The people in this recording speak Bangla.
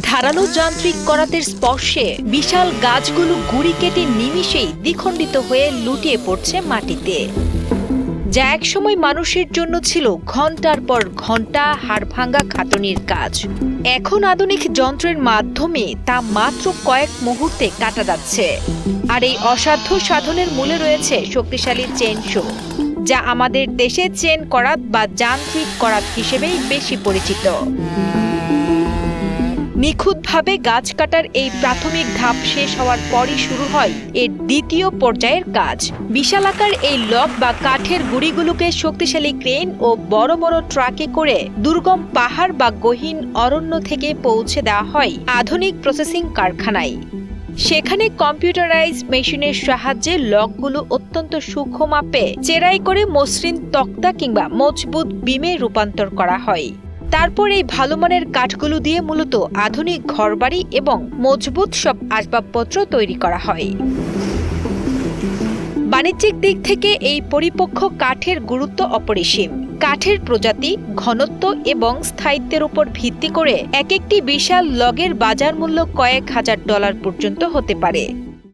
ধারালো যান্ত্রিক করাতের স্পর্শে বিশাল গাছগুলো গুড়ি কেটে নিমিষেই দ্বিখণ্ডিত হয়ে লুটিয়ে পড়ছে মাটিতে, যা একসময় মানুষের জন্য ছিল ঘন্টার পর ঘন্টা হাড়ভাঙ্গা খাটুনির কাজ। এখন আধুনিক যন্ত্রের মাধ্যমে তা মাত্র কয়েক মুহূর্তে কাটা যাচ্ছে। আর এই অসাধ্য সাধনের মূলে রয়েছে শক্তিশালী চেইনসো, যা আমাদের দেশে চেন করাত বা যান্ত্রিক করাত হিসেবেই বেশি পরিচিত। নিখুঁতভাবে গাছ কাটার এই প্রাথমিক ধাপ শেষ হওয়ার পরই শুরু হয় এর দ্বিতীয় পর্যায়ের কাজ। বিশালাকার এই লগ বা কাঠের গুঁড়িগুলোকে শক্তিশালী ক্রেন ও বড় বড় ট্রাকে করে দুর্গম পাহাড় বা গহীন অরণ্য থেকে পৌঁছে দেওয়া হয় আধুনিক প্রসেসিং কারখানায়। সেখানে কম্পিউটারাইজ মেশিনের সাহায্যে লগগুলো অত্যন্ত সূক্ষ্ম মাপে চেরাই করে মসৃণ তক্তা কিংবা মজবুত বিমে রূপান্তর করা হয়। তারপর এই ভালো মানের কাঠগুলো দিয়ে মূলত আধুনিক ঘরবাড়ি এবং মজবুত সব আসবাবপত্র তৈরি করা হয়। বাণিজ্যিক দিক থেকে এই পরিপক্ক কাঠের গুরুত্ব অপরিসীম। কাঠের প্রজাতি, ঘনত্ব এবং স্থায়িত্বের উপর ভিত্তি করে এক একটি বিশাল লগের বাজার মূল্য কয়েক হাজার ডলার পর্যন্ত হতে পারে।